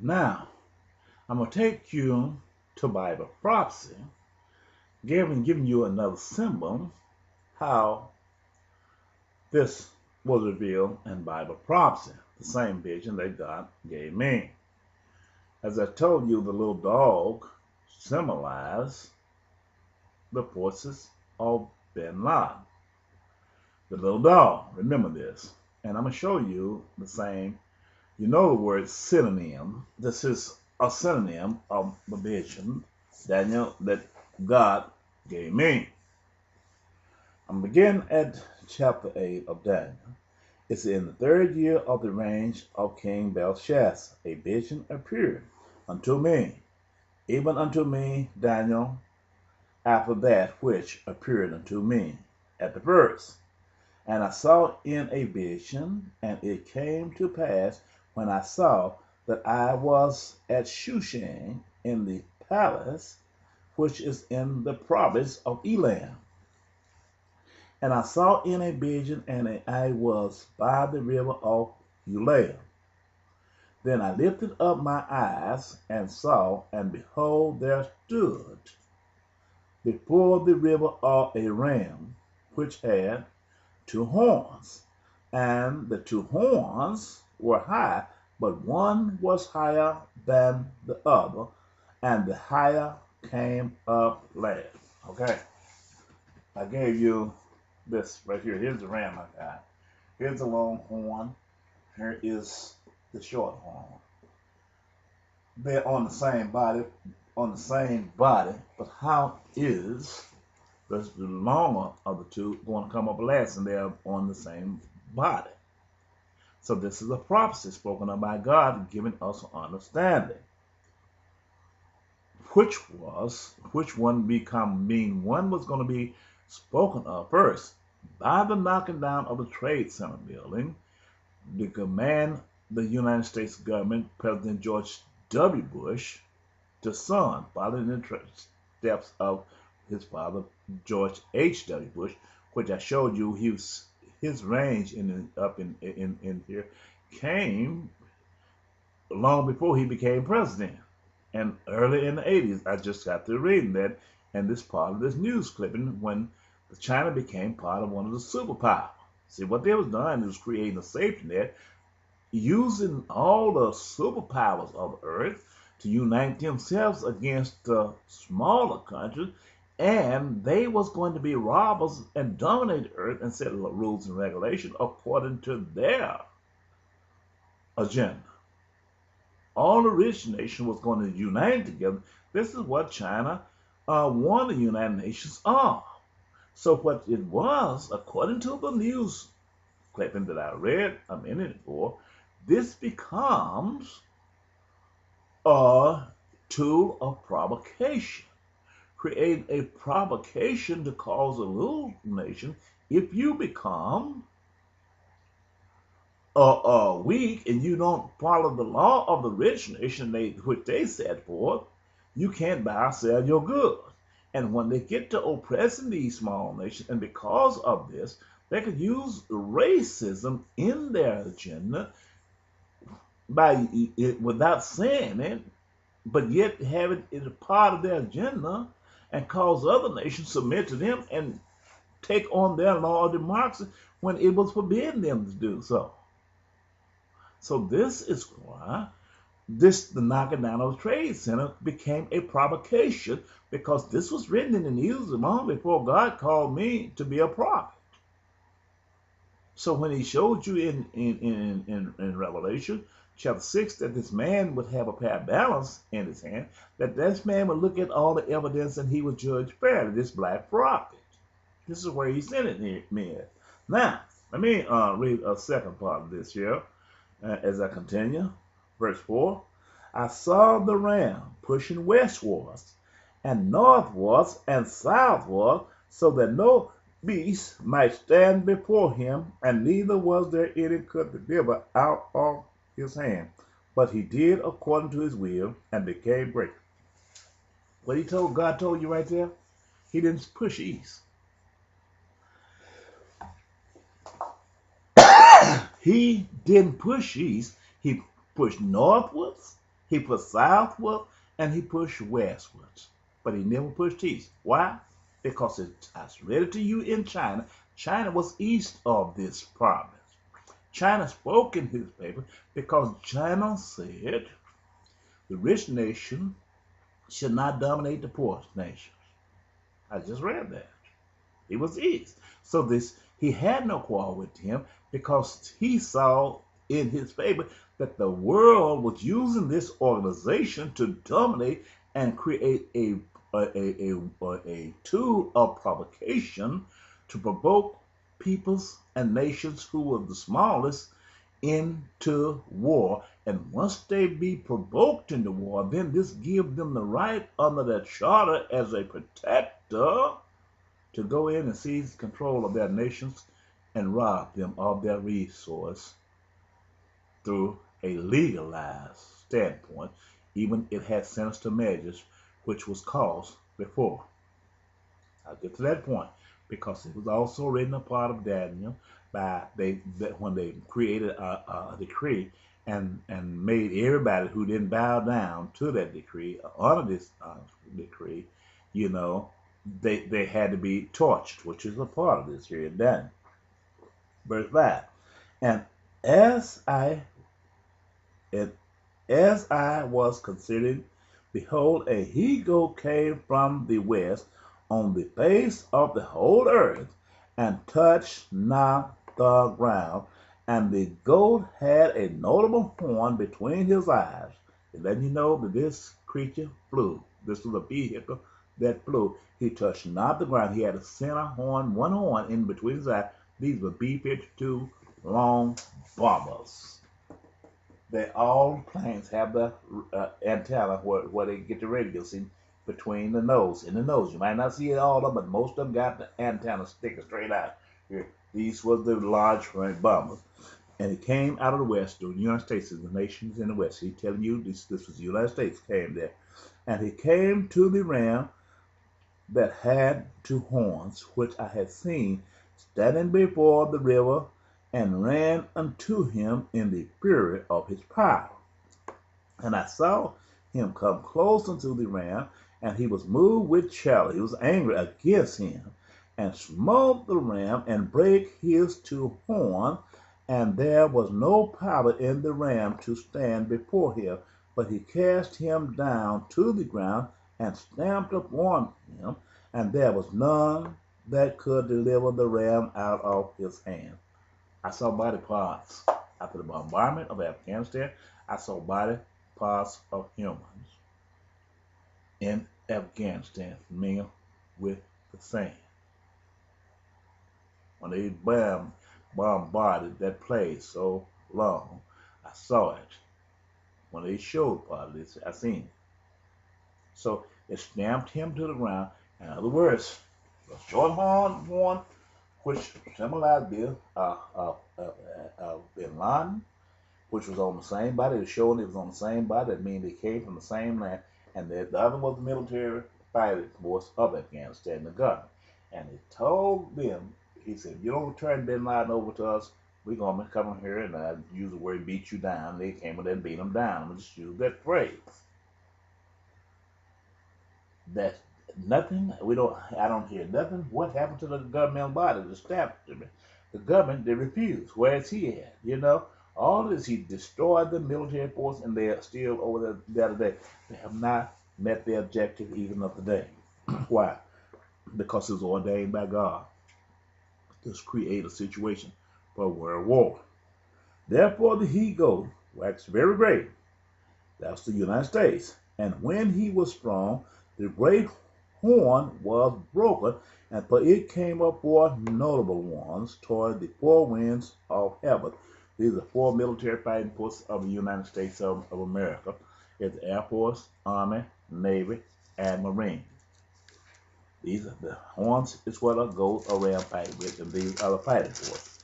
Now, I'm going to take you to Bible prophecy, giving you another symbol how this was revealed in Bible prophecy, the same vision that God gave me. As I told you, the little dog symbolized the forces of bin Laden. The little dog, remember this. And I'm going to show you the same. You know the word synonym. This is a synonym of the vision Daniel that God gave me. I'm going to begin at chapter 8 of Daniel. It's in the 3rd year of the reign of King Belshazzar. A vision appeared unto me, even unto me, Daniel, after that which appeared unto me at the first. And I saw in a vision, and it came to pass when I saw that I was at Shushan in the palace, which is in the province of Elam. And I saw in a vision, and I was by the river of Elam. Then I lifted up my eyes and saw, and behold, there stood before the river of a ram, which had 2 horns, and the 2 horns were high, but one was higher than the other, and the higher came up last. Okay, I gave you this right here. Here's the ram I got. Here's the long horn. Here is the short horn. They're on the same body, but how is the longer of the 2 going to come up last, and they're on the same body? So this is a prophecy spoken of by God, giving us understanding. Which one was going to be spoken of first? By the knocking down of the Trade Center building, the United States government, President George W. Bush, the son, following the steps of his father, George H.W. Bush, which I showed you, his range up in here came long before he became president. And early in the 80s, I just got through reading that, and this part of this news clipping when China became part of one of the superpowers. See, what they was doing was creating a safety net, using all the superpowers of Earth to unite themselves against the smaller countries, and they was going to be robbers and dominate Earth and set rules and regulations according to their agenda. All the rich nations was going to unite together. This is what China won the United Nations of. So what it was, according to the news clipping that I read a minute ago, this becomes a tool of provocation. Create a provocation to cause a little nation. If you become weak and you don't follow the law of the rich nation which they set forth, you can't buy or sell your goods. And when they get to oppressing these small nations, and because of this, they could use racism in their agenda without saying it, but yet have it as a part of their agenda and cause other nations submit to them and take on their law of democracy when it was forbidden them to do so. So this is why the knocking down of the Trade Center became a provocation, because this was written in the news long before God called me to be a prophet. So when he showed you in Revelation chapter 6 that this man would have a pair of balance in his hand, that this man would look at all the evidence and he would judge fairly, this black prophet. This is where he sent it me at. Now, let me read a second part of this here as I continue. Verse 4, I saw the ram pushing westwards and northwards and southward, so that no beast might stand before him, and neither was there any could deliver out of his hand. But he did according to his will and became great. What God told you right there, he didn't push east. He didn't push east. He pushed northwards. He pushed southward and he pushed westwards, but he never pushed east. Why? Because I read it to you in China. China was east of this province. China spoke in his paper because China said the rich nation should not dominate the poor nations. I just read that. He was east. So he had no quarrel with him because he saw in his paper that the world was using this organization to dominate and create a tool of provocation to provoke peoples and nations who were the smallest into war. And once they be provoked into war, then this gives them the right under their charter as a protector to go in and seize control of their nations and rob them of their resource through a legalized standpoint. Even it had sinister measures, which was caused before. I'll get to that point because it was also written a part of Daniel when they created a decree and made everybody who didn't bow down to that decree, honor this decree, they had to be tortured, which is a part of this here in Daniel. Verse 5. And as I was considering, behold, a he-goat came from the west on the face of the whole earth, and touched not the ground. And the goat had a notable horn between his eyes. And letting you know that this creature flew. This was a vehicle that flew. He touched not the ground. He had a center horn, one horn in between his eyes. These were B-52 long bombers. All planes have the antenna where they get the radio in between the nose. In the nose, you might not see it all of them, but most of them got the antenna sticking straight out. Here, these were the large bombers, and it came out of the west. The United States is the nations in the west. He's telling you this was the United States came there, and he came to the ram that had two horns, which I had seen standing before the river, and ran unto him in the fury of his power. And I saw him come close unto the ram, and he was moved with jealousy. He was angry against him, and smote the ram, and brake his two horns, and there was no power in the ram to stand before him, but he cast him down to the ground, and stamped upon him, and there was none that could deliver the ram out of his hand. I saw body parts. After the bombardment of Afghanistan, I saw body parts of humans in Afghanistan mingled with the sand. When they bombarded that place so long, I saw it. When they showed part of this, I seen it. So it stamped him to the ground. In other words, the short horn, which symbolized Bin Laden, which was on the same body. It was showing it was on the same body. That means they came from the same land. And the other was the military fighting force of Afghanistan, the government. And he told them, he said, you don't turn Bin Laden over to us, we're going to come here and use the word beat you down. They came and then beat them down. I'm just use that phrase. That's nothing. I don't hear nothing. What happened to the governmental body? The staff, the government, they refused. Where is he at? All this, he destroyed the military force, and they are still over there today. They have not met their objective even of the day. Why? Because it was ordained by God to create a situation for world war. Therefore the he-goat waxed very great. That's the United States. And when he was strong, the great horn was broken, and for it came up four notable ones toward the four winds of heaven. These are four military fighting forces of the United States of America. It's the Air Force, Army, Navy, and Marine. These are the horns is what a goat or ram fighting with, and these are the fighting forces.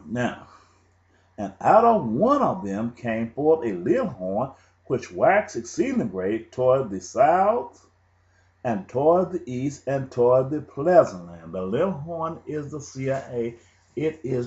Now, and out of one of them came forth a little horn, which waxed exceeding great toward the south, and toward the east, and toward the pleasant land. The little horn is the CIA. It is